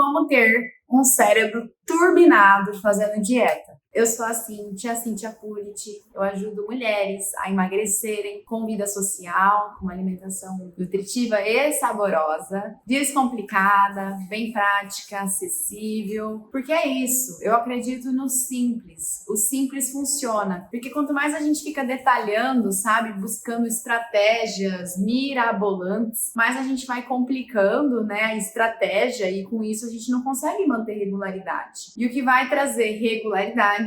Como ter um cérebro turbinado fazendo dieta. Eu sou a Cíntia Puliti, eu ajudo mulheres a emagrecerem com vida social, com uma alimentação nutritiva e saborosa, descomplicada, bem prática, acessível, porque é isso, eu acredito no simples, o simples funciona, porque quanto mais a gente fica detalhando, sabe, buscando estratégias mirabolantes, mais a gente vai complicando, né, a estratégia e com isso a gente não consegue manter regularidade. E o que vai trazer regularidade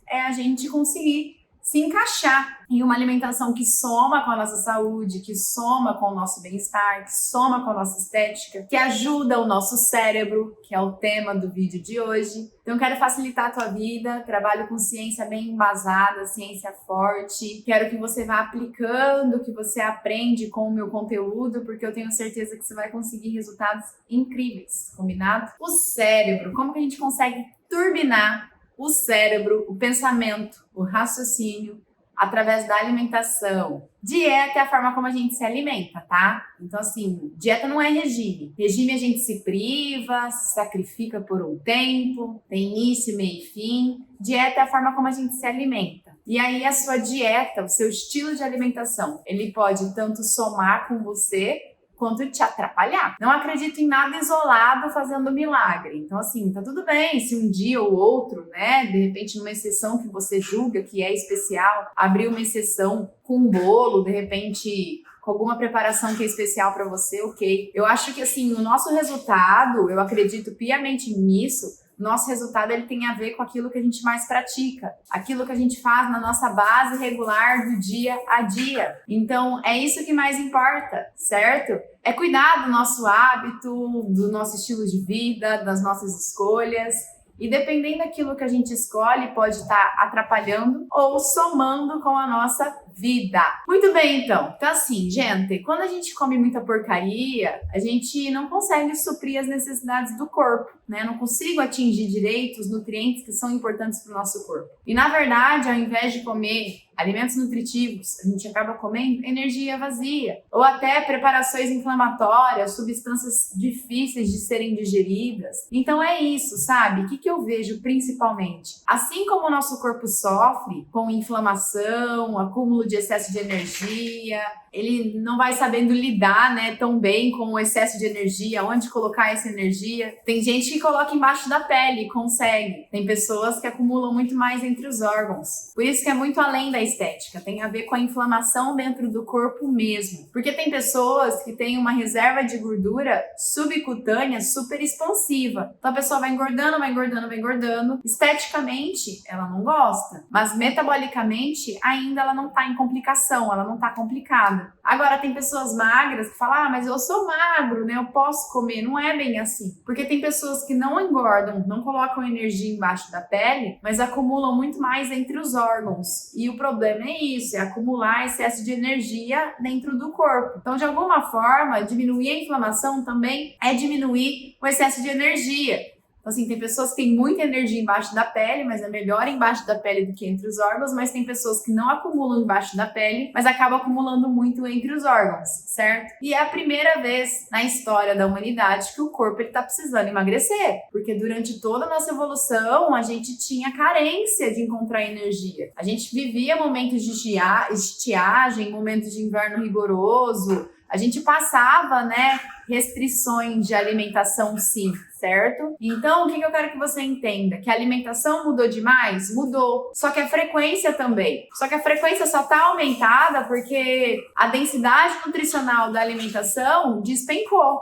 é a gente conseguir se encaixar em uma alimentação que soma com a nossa saúde, que soma com o nosso bem-estar, que soma com a nossa estética, que ajuda o nosso cérebro, que é o tema do vídeo de hoje. Então, quero facilitar a tua vida, trabalho com ciência bem embasada, ciência forte. Quero que você vá aplicando, que você aprende com o meu conteúdo, porque eu tenho certeza que você vai conseguir resultados incríveis, combinado? O cérebro, como que a gente consegue turbinar o cérebro, o pensamento, o raciocínio, através da alimentação? Dieta é a forma como a gente se alimenta, tá? Então, assim, dieta não é regime. Regime a gente se priva, se sacrifica por um tempo, tem início, meio e fim. Dieta é a forma como a gente se alimenta. E aí, a sua dieta, o seu estilo de alimentação, ele pode tanto somar com você, quanto te atrapalhar. Não acredito em nada isolado fazendo milagre. Então, assim, tá tudo bem se um dia ou outro, né, de repente numa exceção que você julga que é especial, abrir uma exceção com um bolo, de repente com alguma preparação que é especial para você, ok. Eu acho que, assim, o nosso resultado, eu acredito piamente nisso, nosso resultado ele tem a ver com aquilo que a gente mais pratica, aquilo que a gente faz na nossa base regular do dia a dia. Então, é isso que mais importa, certo? É cuidar do nosso hábito, do nosso estilo de vida, das nossas escolhas. E dependendo daquilo que a gente escolhe, pode estar atrapalhando ou somando com a nossa vida. Muito bem, então. Então, assim, gente, quando a gente come muita porcaria, a gente não consegue suprir as necessidades do corpo, né? Não consigo atingir direito os nutrientes que são importantes para o nosso corpo. E, na verdade, ao invés de comer alimentos nutritivos, a gente acaba comendo energia vazia, ou até preparações inflamatórias, substâncias difíceis de serem digeridas. Então é isso, sabe? O que eu vejo principalmente? Assim como o nosso corpo sofre com inflamação, acúmulo de excesso de energia, ele não vai sabendo lidar, né, tão bem com o excesso de energia, onde colocar essa energia. Tem gente que coloca embaixo da pele e consegue. Tem pessoas que acumulam muito mais entre os órgãos. Por isso que é muito além da estética, tem a ver com a inflamação dentro do corpo mesmo. Porque tem pessoas que têm uma reserva de gordura subcutânea super expansiva. Então a pessoa vai engordando, vai engordando, vai engordando. Esteticamente, ela não gosta, mas metabolicamente ainda ela não tá em complicação, ela não tá complicada. Agora tem pessoas magras que falam, mas eu sou magro, né? Eu posso comer. Não é bem assim. Porque tem pessoas que não engordam, não colocam energia embaixo da pele, mas acumulam muito mais entre os órgãos. E o problema é isso, é acumular excesso de energia dentro do corpo. Então, de alguma forma, diminuir a inflamação também é diminuir o excesso de energia. Então, assim, tem pessoas que têm muita energia embaixo da pele, mas é melhor embaixo da pele do que entre os órgãos, mas tem pessoas que não acumulam embaixo da pele, mas acabam acumulando muito entre os órgãos, certo? E é a primeira vez na história da humanidade que o corpo está precisando emagrecer, porque durante toda a nossa evolução, a gente tinha carência de encontrar energia. A gente vivia momentos de estiagem, momentos de inverno rigoroso, a gente passava, né, restrições de alimentação, sim, certo? Então, o que eu quero que você entenda? Que a alimentação mudou demais? Mudou. Só que a frequência também. Só que a frequência só está aumentada porque a densidade nutricional da alimentação despencou.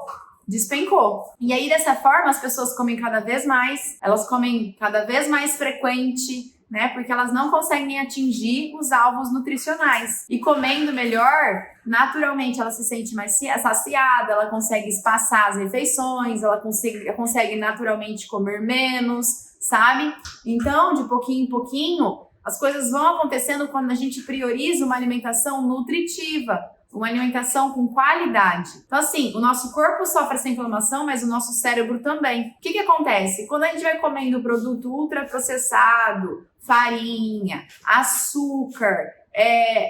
E aí, dessa forma, as pessoas comem cada vez mais, elas comem cada vez mais frequente, né? Porque elas não conseguem atingir os alvos nutricionais. E comendo melhor, naturalmente ela se sente mais saciada, ela consegue espaçar as refeições, ela consegue naturalmente comer menos, sabe? Então, de pouquinho em pouquinho, as coisas vão acontecendo quando a gente prioriza uma alimentação nutritiva, uma alimentação com qualidade. Então, assim, o nosso corpo sofre essa inflamação, mas o nosso cérebro também. O que acontece? Quando a gente vai comendo produto ultraprocessado, farinha, açúcar,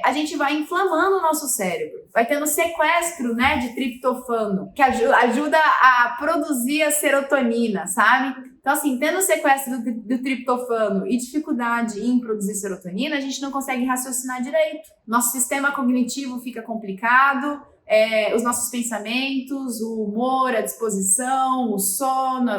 a gente vai inflamando o nosso cérebro. Vai tendo sequestro, né, de triptofano, que ajuda a produzir a serotonina, sabe? Então, assim, tendo sequestro do triptofano e dificuldade em produzir serotonina, a gente não consegue raciocinar direito. Nosso sistema cognitivo fica complicado, os nossos pensamentos, o humor, a disposição, o sono,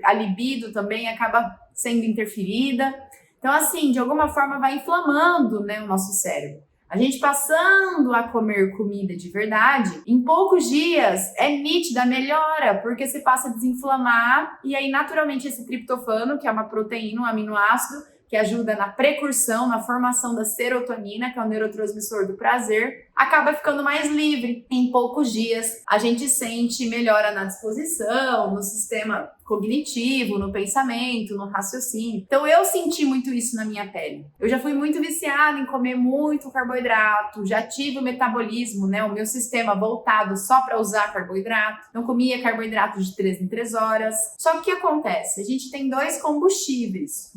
a libido também acaba sendo interferida. Então, assim, de alguma forma vai inflamando, né, o nosso cérebro. A gente passando a comer comida de verdade, em poucos dias é nítida a melhora, porque você passa a desinflamar e aí naturalmente esse triptofano, que é uma proteína, um aminoácido, que ajuda na precursão, na formação da serotonina, que é o neurotransmissor do prazer, acaba ficando mais livre. Em poucos dias, a gente sente melhora na disposição, no sistema cognitivo, no pensamento, no raciocínio. Então, eu senti muito isso na minha pele. Eu já fui muito viciada em comer muito carboidrato, já tive o metabolismo, né, o meu sistema voltado só para usar carboidrato. Não comia carboidrato de 3 em 3 horas. Só que o que acontece? A gente tem dois combustíveis,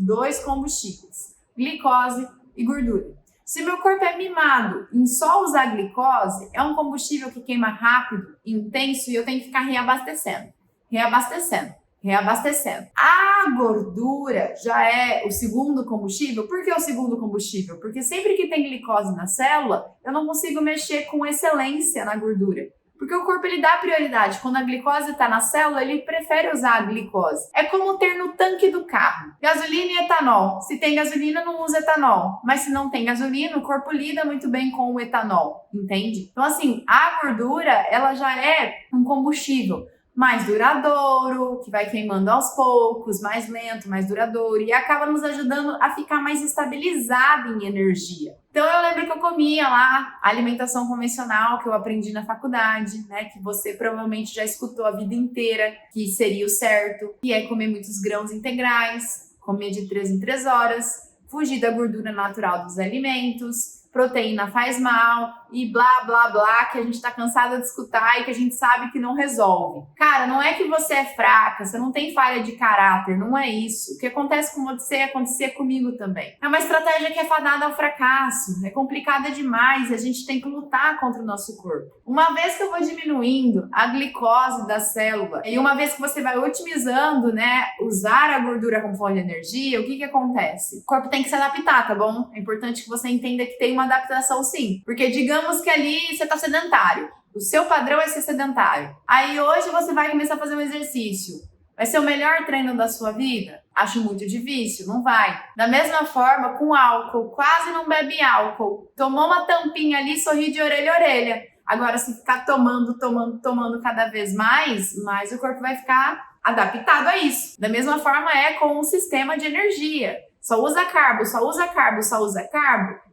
glicose e gordura. Se meu corpo é mimado em só usar glicose, é um combustível que queima rápido, intenso, e eu tenho que ficar reabastecendo. A gordura já é o segundo combustível. Por que o segundo combustível? Porque sempre que tem glicose na célula, eu não consigo mexer com excelência na gordura. Porque o corpo ele dá prioridade. Quando a glicose está na célula, ele prefere usar a glicose. É como ter no tanque do carro gasolina e etanol. Se tem gasolina, não usa etanol. Mas se não tem gasolina, o corpo lida muito bem com o etanol. Entende? Então, assim, a gordura, ela já é um combustível mais duradouro, que vai queimando aos poucos, mais lento, mais duradouro, e acaba nos ajudando a ficar mais estabilizado em energia. Então eu lembro que eu comia lá a alimentação convencional que eu aprendi na faculdade, né, que você provavelmente já escutou a vida inteira, que seria o certo, que é comer muitos grãos integrais, comer de 3 em 3 horas, fugir da gordura natural dos alimentos, proteína faz mal e blá, blá, blá, que a gente tá cansada de escutar e que a gente sabe que não resolve. Cara, não é que você é fraca, você não tem falha de caráter, não é isso. O que acontece com você acontecia comigo também. É uma estratégia que é fadada ao fracasso, é complicada demais e a gente tem que lutar contra o nosso corpo. Uma vez que eu vou diminuindo a glicose da célula e uma vez que você vai otimizando, né, usar a gordura como fonte de energia, o que acontece? O corpo tem que se adaptar, tá bom? É importante que você entenda que tem uma adaptação sim, porque digamos que ali você tá sedentário, o seu padrão é ser sedentário. Aí hoje você vai começar a fazer um exercício. Vai ser o melhor treino da sua vida? Acho muito difícil, não vai. Da mesma forma, com álcool, quase não bebe álcool. Tomou uma tampinha ali, sorri de orelha a orelha. Agora, se ficar tomando cada vez mais o corpo vai ficar adaptado a isso. Da mesma forma é com o sistema de energia. Só usa carbo.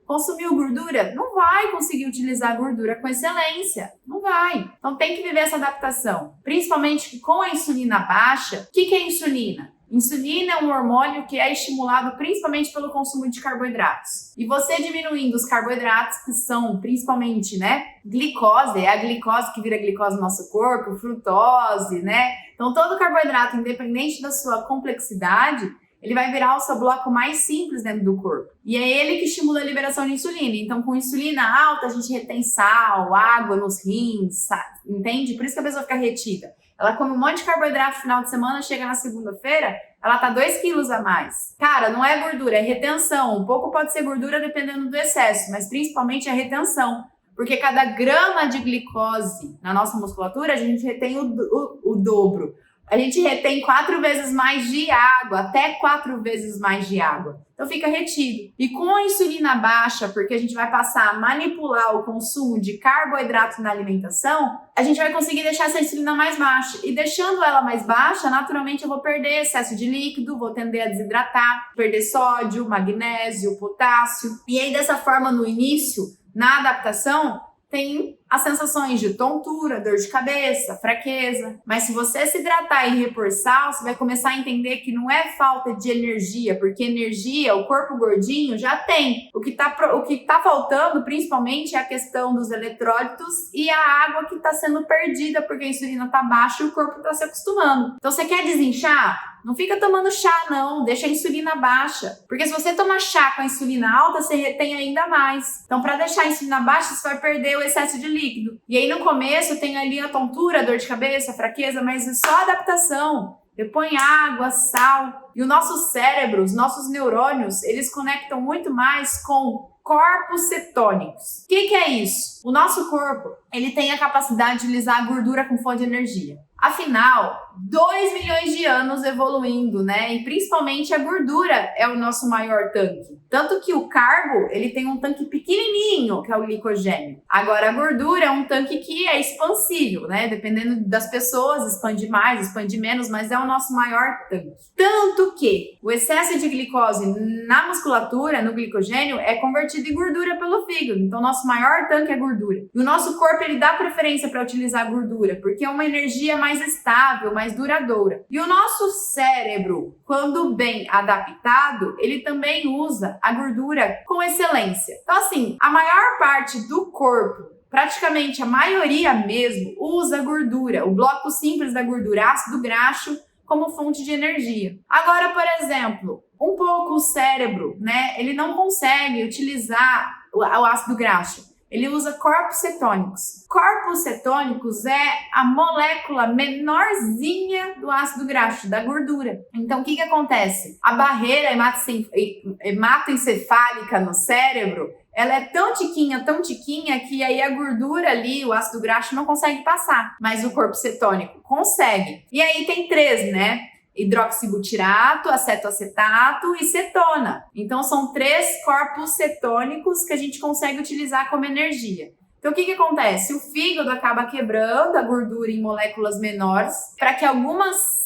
Consumiu gordura? Não vai conseguir utilizar a gordura com excelência. Não vai. Então tem que viver essa adaptação. Principalmente com a insulina baixa. O que é insulina? Insulina é um hormônio que é estimulado principalmente pelo consumo de carboidratos. E você diminuindo os carboidratos, que são principalmente, né, glicose, é a glicose que vira glicose no nosso corpo, frutose, né? Então todo carboidrato, independente da sua complexidade, ele vai virar o seu bloco mais simples dentro do corpo. E é ele que estimula a liberação de insulina. Então, com insulina alta, a gente retém sal, água nos rins, entende? Por isso que a pessoa fica retida. Ela come um monte de carboidrato no final de semana, chega na segunda-feira, ela tá 2 quilos a mais. Cara, não é gordura, é retenção. Um pouco pode ser gordura dependendo do excesso, mas principalmente é retenção. Porque cada grama de glicose na nossa musculatura, a gente retém o dobro. A gente retém 4 vezes mais de água, até 4 vezes mais de água. Então fica retido. E com a insulina baixa, porque a gente vai passar a manipular o consumo de carboidrato na alimentação, a gente vai conseguir deixar essa insulina mais baixa. E deixando ela mais baixa, naturalmente eu vou perder excesso de líquido, vou tender a desidratar, perder sódio, magnésio, potássio. E aí dessa forma, no início, na adaptação, tem as sensações de tontura, dor de cabeça, fraqueza. Mas se você se hidratar e repor sal, você vai começar a entender que não é falta de energia, porque energia, o corpo gordinho já tem. O que tá faltando, principalmente, é a questão dos eletrólitos e a água que está sendo perdida, porque a insulina está baixa e o corpo está se acostumando. Então, você quer desinchar? Não fica tomando chá, não. Deixa a insulina baixa. Porque se você tomar chá com a insulina alta, você retém ainda mais. Então, para deixar a insulina baixa, você vai perder o excesso de líquido. E aí, no começo, tem ali a tontura, dor de cabeça, fraqueza, mas é só adaptação. Põe água, sal. E o nosso cérebro, os nossos neurônios, eles conectam muito mais com corpos cetônicos. O que é isso? O nosso corpo, ele tem a capacidade de utilizar a gordura como fonte de energia. Afinal, 2 milhões de anos evoluindo, né? E principalmente a gordura é o nosso maior tanque. Tanto que o carbo, ele tem um tanque pequenininho, que é o glicogênio. Agora, a gordura é um tanque que é expansível, né? Dependendo das pessoas, expande mais, expande menos, mas é o nosso maior tanque. Tanto que o excesso de glicose na musculatura, no glicogênio, é convertido em gordura pelo fígado. Então, o nosso maior tanque é gordura. E o nosso corpo, ele dá preferência para utilizar a gordura, porque é uma energia mais estável, mais duradoura. E o nosso cérebro, quando bem adaptado, ele também usa a gordura com excelência. Então, assim, a maior parte do corpo, praticamente a maioria mesmo, usa gordura, o bloco simples da gordura, ácido graxo, como fonte de energia. Agora, por exemplo, um pouco o cérebro, né? Ele não consegue utilizar o ácido graxo. Ele usa corpos cetônicos. Corpos cetônicos é a molécula menorzinha do ácido graxo, da gordura. Então, o que acontece? A barreira hematoencefálica no cérebro, ela é tão tiquinha, que aí a gordura ali, o ácido graxo, não consegue passar. Mas o corpo cetônico consegue. E aí tem 3, né? Hidroxibutirato, acetoacetato e cetona. Então, são 3 corpos cetônicos que a gente consegue utilizar como energia. Então, o que acontece? O fígado acaba quebrando a gordura em moléculas menores para que algumas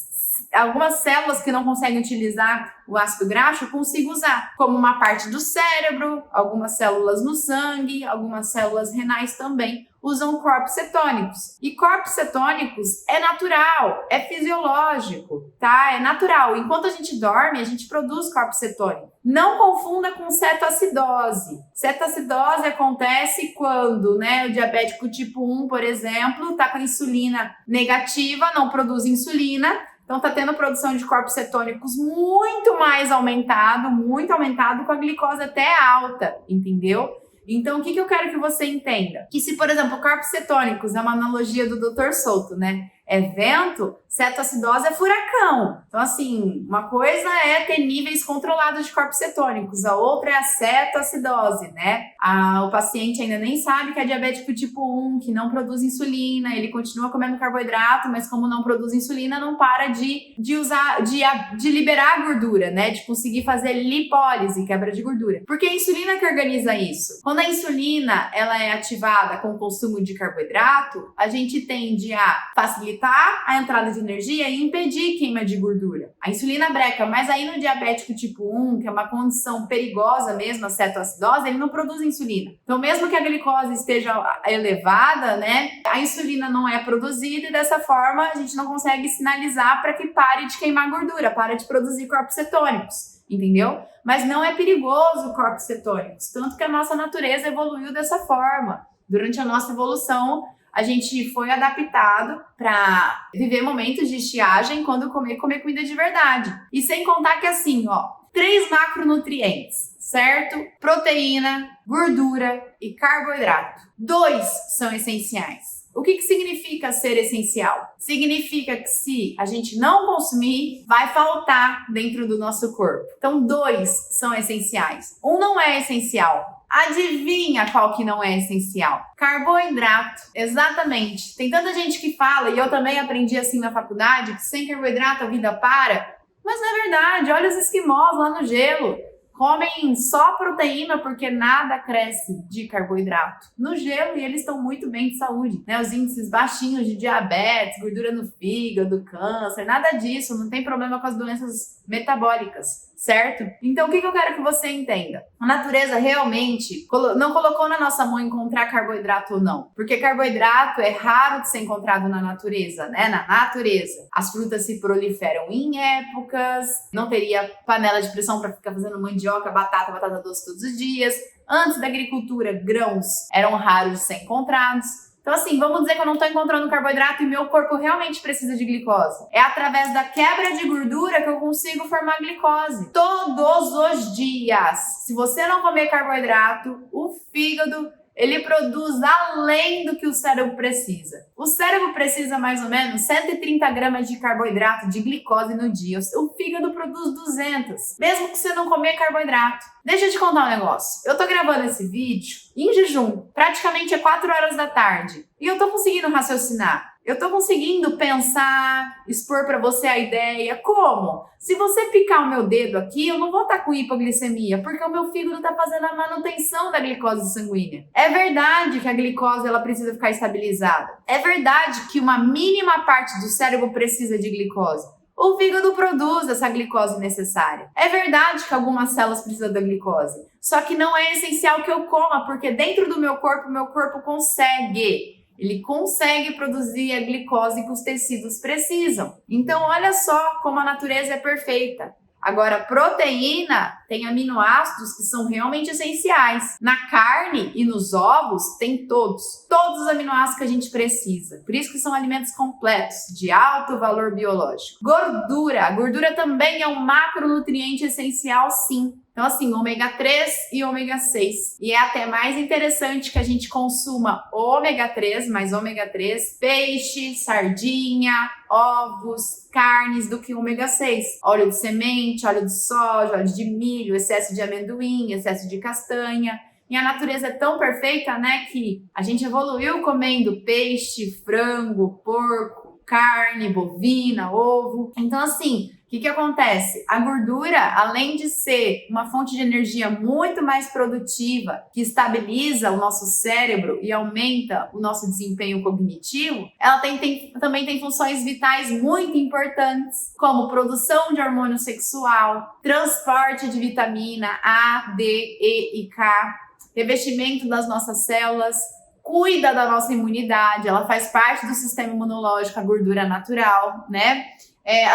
células que não conseguem utilizar o ácido graxo consigam usar, como uma parte do cérebro, algumas células no sangue, algumas células renais também usam corpos cetônicos. E corpos cetônicos é natural, é fisiológico, tá? É natural. Enquanto a gente dorme, a gente produz corpos cetônicos. Não confunda com cetoacidose. Cetoacidose acontece quando, né, o diabético tipo 1, por exemplo, está com a insulina negativa, não produz insulina. Então, tá tendo produção de corpos cetônicos muito aumentado, com a glicose até alta, entendeu? Então, o que eu quero que você entenda? Que se, por exemplo, corpos cetônicos é uma analogia do Dr. Souto, né? É vento, cetoacidose é furacão. Então, assim, uma coisa é ter níveis controlados de corpos cetônicos, a outra é a cetoacidose, né? O paciente ainda nem sabe que é diabético tipo 1, que não produz insulina, ele continua comendo carboidrato, mas como não produz insulina, não para de liberar a gordura, né? De conseguir fazer lipólise, quebra de gordura. Porque é a insulina que organiza isso. Quando a insulina ela é ativada com o consumo de carboidrato, a gente tende a facilitar a entrada de energia e impedir queima de gordura. A insulina breca, mas aí no diabético tipo 1, que é uma condição perigosa mesmo, a cetoacidose, ele não produz insulina. Então, mesmo que a glicose esteja elevada, né, a insulina não é produzida e dessa forma a gente não consegue sinalizar para que pare de queimar gordura, pare de produzir corpos cetônicos. Entendeu? Mas não é perigoso corpos cetônicos, tanto que a nossa natureza evoluiu dessa forma. Durante a nossa evolução, a gente foi adaptado para viver momentos de estiagem quando comer comida de verdade. E sem contar que assim, 3 macronutrientes, certo? Proteína, gordura e carboidrato. 2 são essenciais. O que significa ser essencial? Significa que se a gente não consumir, vai faltar dentro do nosso corpo. Então, 2 são essenciais. Um não é essencial. Adivinha qual que não é essencial? Carboidrato. Exatamente. Tem tanta gente que fala, e eu também aprendi assim na faculdade, que sem carboidrato a vida para. Mas não é verdade. Olha os esquimós lá no gelo. Comem só proteína porque nada cresce de carboidrato no gelo e eles estão muito bem de saúde, né? Os índices baixinhos de diabetes, gordura no fígado, câncer, nada disso, não tem problema com as doenças metabólicas, certo? Então, o que eu quero que você entenda? A natureza realmente não colocou na nossa mão encontrar carboidrato ou não, porque carboidrato é raro de ser encontrado na natureza, né? Na natureza. As frutas se proliferam em épocas, não teria panela de pressão para ficar fazendo mandioca, batata doce todos os dias. Antes da agricultura, grãos eram raros de ser encontrados. Então, assim, vamos dizer que eu não estou encontrando carboidrato e meu corpo realmente precisa de glicose. É através da quebra de gordura que eu consigo formar glicose. Todos os dias. Se você não comer carboidrato, o fígado ele produz além do que o cérebro precisa. O cérebro precisa mais ou menos 130 gramas de carboidrato, de glicose no dia. O fígado produz 200, mesmo que você não comer carboidrato. Deixa eu te contar um negócio. Eu tô gravando esse vídeo em jejum, praticamente é 4 horas da tarde. E eu tô conseguindo raciocinar. Eu tô conseguindo pensar, expor pra você a ideia. Como? Se você picar o meu dedo aqui, eu não vou estar com hipoglicemia, porque o meu fígado tá fazendo a manutenção da glicose sanguínea. É verdade que a glicose ela precisa ficar estabilizada. É verdade que uma mínima parte do cérebro precisa de glicose. O fígado produz essa glicose necessária. É verdade que algumas células precisam da glicose. Só que não é essencial que eu coma, porque dentro do meu corpo consegue. Ele consegue produzir a glicose que os tecidos precisam. Então, olha só como a natureza é perfeita. Agora, proteína tem aminoácidos que são realmente essenciais. Na carne e nos ovos tem todos os aminoácidos que a gente precisa. Por isso que são alimentos completos, de alto valor biológico. Gordura. A gordura também é um macronutriente essencial, sim. Então, assim, ômega 3 e ômega 6. E é até mais interessante que a gente consuma ômega 3, mais ômega 3, peixe, sardinha, ovos, carnes, do que ômega 6. Óleo de semente, óleo de soja, óleo de milho, excesso de amendoim, excesso de castanha. E a natureza é tão perfeita, né, que a gente evoluiu comendo peixe, frango, porco, carne, bovina, ovo. Então, assim, o que acontece? A gordura, além de ser uma fonte de energia muito mais produtiva, que estabiliza o nosso cérebro e aumenta o nosso desempenho cognitivo, ela também tem funções vitais muito importantes, como produção de hormônio sexual, transporte de vitamina A, D, E e K, revestimento das nossas células, cuida da nossa imunidade, ela faz parte do sistema imunológico, a gordura natural, né?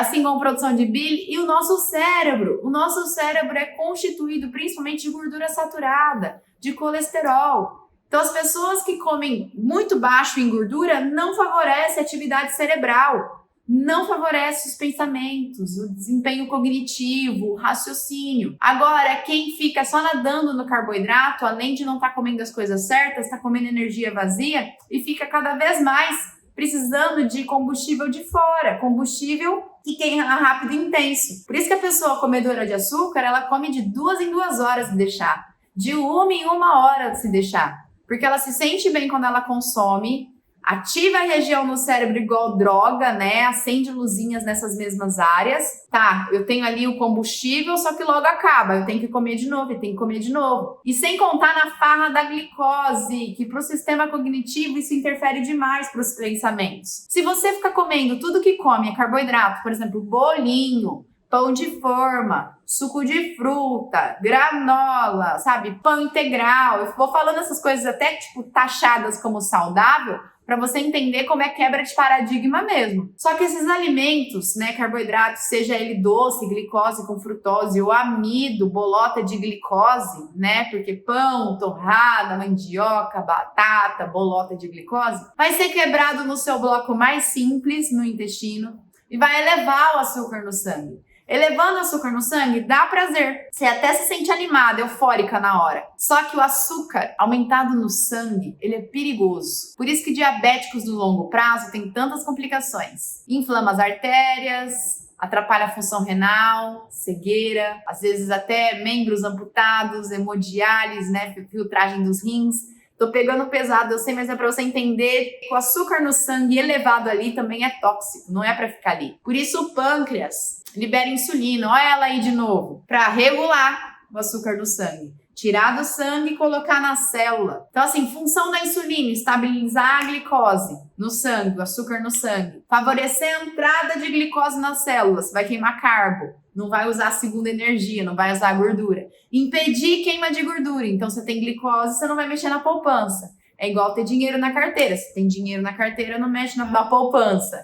Assim como produção de bile e o nosso cérebro. O nosso cérebro é constituído principalmente de gordura saturada, de colesterol. Então, as pessoas que comem muito baixo em gordura não favorecem a atividade cerebral, não favorece os pensamentos, o desempenho cognitivo, o raciocínio. Agora, quem fica só nadando no carboidrato, além de não estar comendo as coisas certas, está comendo energia vazia e fica cada vez mais precisando de combustível de fora, combustível que queima rápido e intenso. Por isso que a pessoa comedora de açúcar, ela come de 2 em 2 horas se deixar, de 1 em 1 hora se deixar, porque ela se sente bem quando ela consome, ativa a região no cérebro igual droga, né? Acende luzinhas nessas mesmas áreas. Tá, eu tenho ali o combustível, só que logo acaba. Eu tenho que comer de novo, eu tenho que comer de novo. E sem contar na farra da glicose, que para o sistema cognitivo isso interfere demais para os pensamentos. Se você ficar comendo tudo que come é carboidrato, por exemplo, bolinho, pão de forma, suco de fruta, granola, sabe, pão integral. Eu vou falando essas coisas até tipo taxadas como saudável, para você entender como é quebra de paradigma mesmo. Só que esses alimentos, né, carboidratos, seja ele doce, glicose com frutose ou amido, bolota de glicose, né, porque pão, torrada, mandioca, batata, bolota de glicose, vai ser quebrado no seu bloco mais simples, no intestino, e vai elevar o açúcar no sangue. Elevando o açúcar no sangue dá prazer. Você até se sente animada, eufórica na hora. Só que o açúcar aumentado no sangue, ele é perigoso. Por isso que diabéticos no longo prazo têm tantas complicações. Inflama as artérias, atrapalha a função renal, cegueira, às vezes até membros amputados, hemodiálise, né, filtragem dos rins. Tô pegando pesado, eu sei, mas é para você entender que o açúcar no sangue elevado ali também é tóxico, não é para ficar ali. Por isso o pâncreas libera insulina, olha ela aí de novo, para regular o açúcar no sangue. Tirar do sangue e colocar na célula. Então, assim, função da insulina, estabilizar a glicose no sangue, o açúcar no sangue. Favorecer a entrada de glicose nas células, vai queimar carbo. Não vai usar a segunda energia, não vai usar a gordura. Impedir queima de gordura. Então, você tem glicose, você não vai mexer na poupança. É igual ter dinheiro na carteira. Se tem dinheiro na carteira, não mexe na poupança.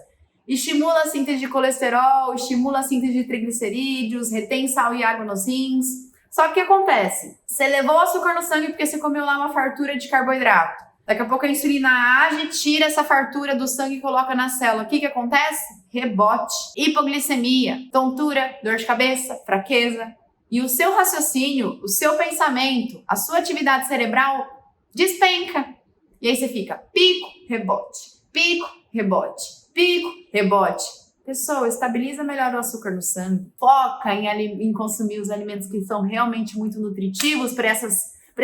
Estimula a síntese de colesterol, estimula a síntese de triglicerídeos, retém sal e água nos rins. Só que o que acontece? Você levou o açúcar no sangue porque você comeu lá uma fartura de carboidrato. Daqui a pouco a insulina age, tira essa fartura do sangue e coloca na célula. O que acontece? Rebote, hipoglicemia, tontura, dor de cabeça, fraqueza. E o seu raciocínio, o seu pensamento, a sua atividade cerebral despenca. E aí você fica pico, rebote, pico, rebote, pico, rebote. Pessoa, estabiliza melhor o açúcar no sangue. Foca em consumir os alimentos que são realmente muito nutritivos para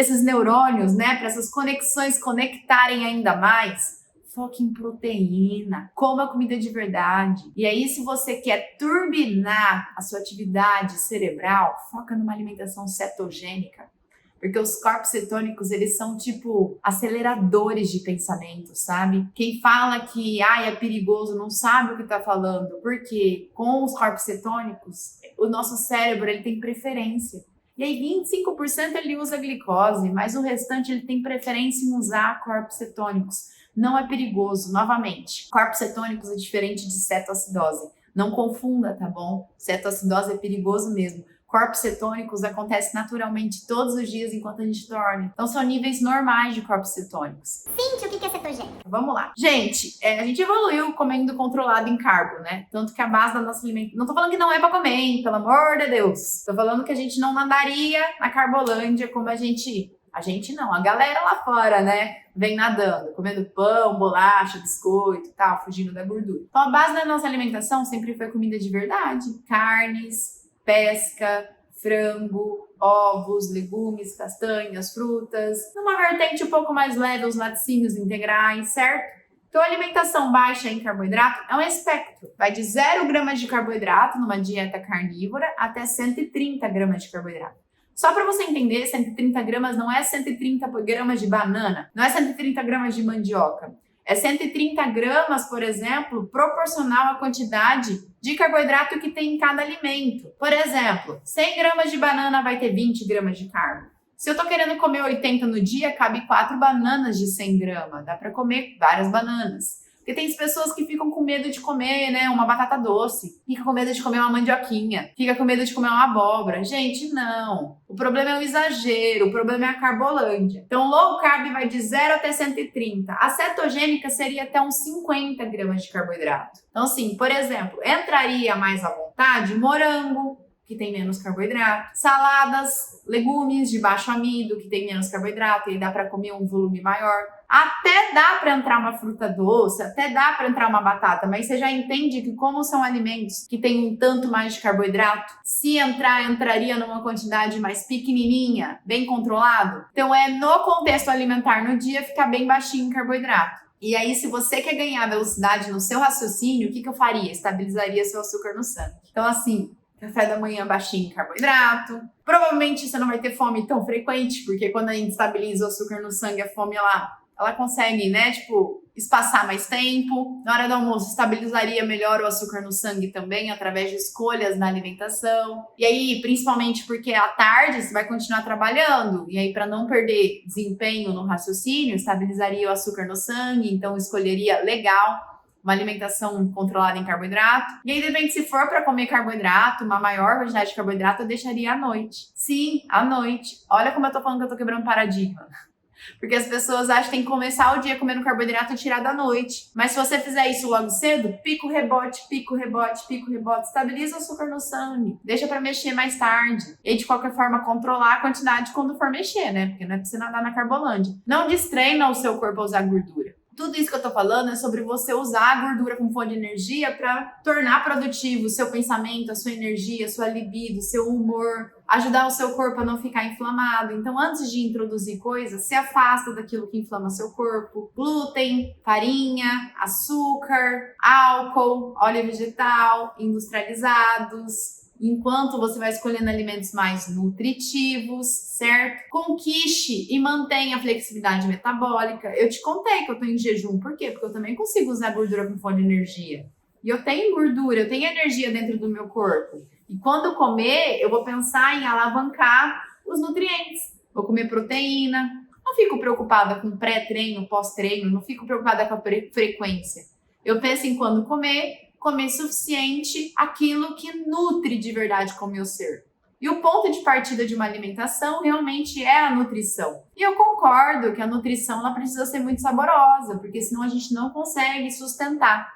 esses neurônios, né? Para essas conexões conectarem ainda mais. Foque em proteína, coma comida de verdade. E aí, se você quer turbinar a sua atividade cerebral, foca numa alimentação cetogênica. Porque os corpos cetônicos, eles são tipo aceleradores de pensamento, sabe? Quem fala que é perigoso não sabe o que tá falando. Porque com os corpos cetônicos, o nosso cérebro ele tem preferência. E aí 25% ele usa glicose, mas o restante ele tem preferência em usar corpos cetônicos. Não é perigoso, novamente. Corpos cetônicos é diferente de cetoacidose. Não confunda, tá bom? Cetoacidose é perigoso mesmo. Corpos cetônicos acontece naturalmente todos os dias enquanto a gente dorme. Então são níveis normais de corpos cetônicos. Cintia, o que é cetogênico? Vamos lá. Gente, a gente evoluiu comendo controlado em carbo, né? Tanto que a base da nossa alimentação... Não tô falando que não é pra comer, hein? Pelo amor de Deus. Tô falando que a gente não andaria na Carbolândia como a gente não, a galera lá fora, né? Vem nadando, comendo pão, bolacha, biscoito e tal, fugindo da gordura. Então a base da nossa alimentação sempre foi comida de verdade. Carnes, pesca, frango, ovos, legumes, castanhas, frutas. Numa vertente um pouco mais leve, os laticínios integrais, certo? Então, a alimentação baixa em carboidrato é um espectro. Vai de 0 gramas de carboidrato numa dieta carnívora até 130 gramas de carboidrato. Só para você entender, 130 gramas não é 130 gramas de banana, não é 130 gramas de mandioca. É 130 gramas, por exemplo, proporcional à quantidade de carboidrato que tem em cada alimento. Por exemplo, 100 gramas de banana vai ter 20 gramas de carbo. Se eu tô querendo comer 80 no dia, cabe 4 bananas de 100 gramas. Dá para comer várias bananas. Porque tem pessoas que ficam com medo de comer, né, uma batata doce, fica com medo de comer uma mandioquinha, fica com medo de comer uma abóbora. Gente, não. O problema é o exagero, o problema é a carbolândia. Então, low carb vai de 0 até 130. A cetogênica seria até uns 50 gramas de carboidrato. Então, assim, por exemplo, entraria mais à vontade morango, que tem menos carboidrato, saladas, legumes de baixo amido, que tem menos carboidrato, e dá para comer um volume maior. Até dá para entrar uma fruta doce, até dá para entrar uma batata, mas você já entende que como são alimentos que têm um tanto mais de carboidrato, se entraria numa quantidade mais pequenininha, bem controlado. Então é no contexto alimentar no dia ficar bem baixinho em carboidrato. E aí, se você quer ganhar velocidade no seu raciocínio, o que eu faria? Estabilizaria seu açúcar no sangue. Então, assim, café da manhã baixinho em carboidrato. Provavelmente você não vai ter fome tão frequente, porque quando a gente estabiliza o açúcar no sangue, a fome ela consegue, né, espaçar mais tempo. Na hora do almoço, estabilizaria melhor o açúcar no sangue também, através de escolhas na alimentação. E aí, principalmente porque à tarde você vai continuar trabalhando. E aí, para não perder desempenho no raciocínio, estabilizaria o açúcar no sangue. Então, escolheria legal uma alimentação controlada em carboidrato. E aí, depende, se for para comer carboidrato, uma maior quantidade de carboidrato, eu deixaria à noite. Sim, à noite. Olha como eu tô falando que eu tô quebrando paradigma. Porque as pessoas acham que tem que começar o dia comendo carboidrato e tirar da noite. Mas se você fizer isso logo cedo, pico, rebote, pico, rebote, pico, rebote, estabiliza o açúcar no sangue. Deixa pra mexer mais tarde. E de qualquer forma, controlar a quantidade quando for mexer, né? Porque não é pra você nadar na Carbolândia. Não destreina o seu corpo a usar gordura. Tudo isso que eu tô falando é sobre você usar a gordura como fonte de energia para tornar produtivo o seu pensamento, a sua energia, a sua libido, o seu humor, ajudar o seu corpo a não ficar inflamado. Então, antes de introduzir coisas, se afasta daquilo que inflama seu corpo. Glúten, farinha, açúcar, álcool, óleo vegetal, industrializados. Enquanto você vai escolhendo alimentos mais nutritivos, certo? Conquiste e mantenha a flexibilidade metabólica. Eu te contei que eu tô em jejum. Por quê? Porque eu também consigo usar gordura como fonte de energia. E eu tenho gordura, eu tenho energia dentro do meu corpo. E quando eu comer, eu vou pensar em alavancar os nutrientes. Vou comer proteína. Não fico preocupada com pré-treino, pós-treino. Não fico preocupada com a frequência. Eu penso em quando comer suficiente aquilo que nutre de verdade com o meu ser. E o ponto de partida de uma alimentação realmente é a nutrição. E eu concordo que a nutrição ela precisa ser muito saborosa, porque senão a gente não consegue sustentar.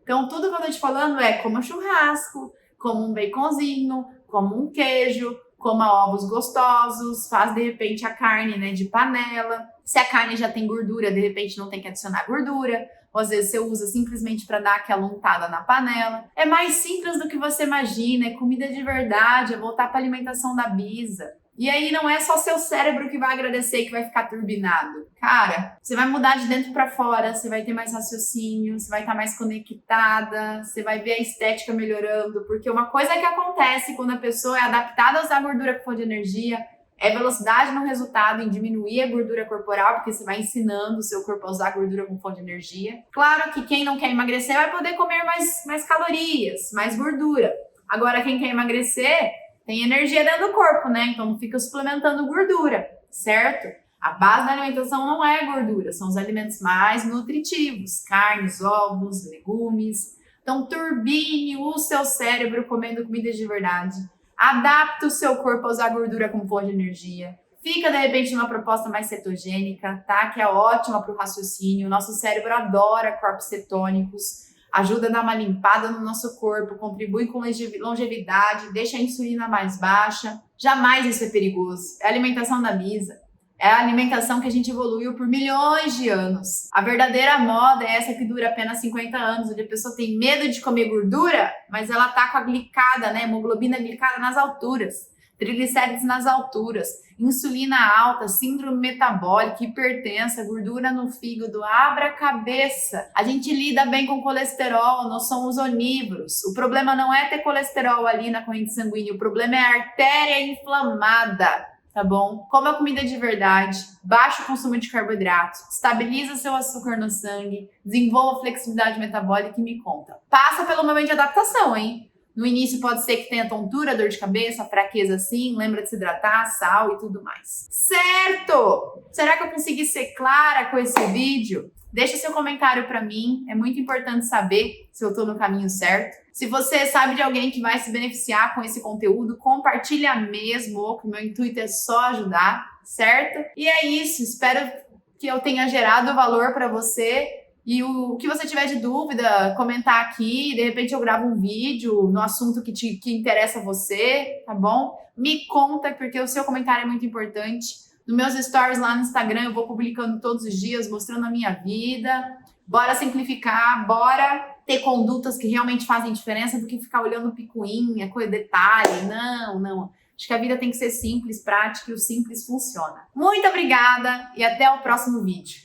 Então, tudo que eu tô te falando é coma churrasco, coma um baconzinho, coma um queijo, coma ovos gostosos, faz de repente a carne, né, de panela. Se a carne já tem gordura, de repente não tem que adicionar gordura. Ou às vezes você usa simplesmente para dar aquela untada na panela. É mais simples do que você imagina, é comida de verdade, é voltar para a alimentação da Bisa. E aí não é só seu cérebro que vai agradecer, que vai ficar turbinado. Cara, você vai mudar de dentro para fora, você vai ter mais raciocínio, você vai estar mais conectada, você vai ver a estética melhorando, porque uma coisa que acontece quando a pessoa é adaptada a usar gordura como fonte de energia é velocidade no resultado, em diminuir a gordura corporal, porque você vai ensinando o seu corpo a usar a gordura como fonte de energia. Claro que quem não quer emagrecer vai poder comer mais calorias, mais gordura. Agora, quem quer emagrecer tem energia dentro do corpo, né? Então não fica suplementando gordura, certo? A base da alimentação não é gordura, são os alimentos mais nutritivos, carnes, ovos, legumes. Então turbine o seu cérebro comendo comidas de verdade. Adapta o seu corpo a usar gordura como fonte de energia. Fica, de repente, numa proposta mais cetogênica, tá? Que é ótima para o raciocínio. O nosso cérebro adora corpos cetônicos. Ajuda a dar uma limpada no nosso corpo, contribui com longevidade, deixa a insulina mais baixa. Jamais isso é perigoso. É a alimentação da Bisa. É a alimentação que a gente evoluiu por milhões de anos. A verdadeira moda é essa que dura apenas 50 anos, onde a pessoa tem medo de comer gordura, mas ela tá com a glicada, né, hemoglobina glicada nas alturas, triglicérides nas alturas, insulina alta, síndrome metabólica, hipertensa, gordura no fígado, abra a cabeça. A gente lida bem com colesterol, nós somos onívoros. O problema não é ter colesterol ali na corrente sanguínea, o problema é a artéria inflamada. Tá bom? Coma comida de verdade, baixa o consumo de carboidratos, estabiliza seu açúcar no sangue, desenvolva flexibilidade metabólica e me conta. Passa pelo momento de adaptação, hein? No início pode ser que tenha tontura, dor de cabeça, fraqueza assim, lembra de se hidratar, sal e tudo mais. Certo! Será que eu consegui ser clara com esse vídeo? Deixa seu comentário para mim, é muito importante saber se eu tô no caminho certo. Se você sabe de alguém que vai se beneficiar com esse conteúdo, compartilha mesmo, que o meu intuito é só ajudar, certo? E é isso, espero que eu tenha gerado valor para você. E o que você tiver de dúvida, comentar aqui, de repente eu gravo um vídeo no assunto que interessa a você, tá bom? Me conta, porque o seu comentário é muito importante. Nos meus stories lá no Instagram eu vou publicando todos os dias, mostrando a minha vida. Bora simplificar, bora ter condutas que realmente fazem diferença do que ficar olhando picuinha, coisa, detalhe. Não. Acho que a vida tem que ser simples, prática e o simples funciona. Muito obrigada e até o próximo vídeo.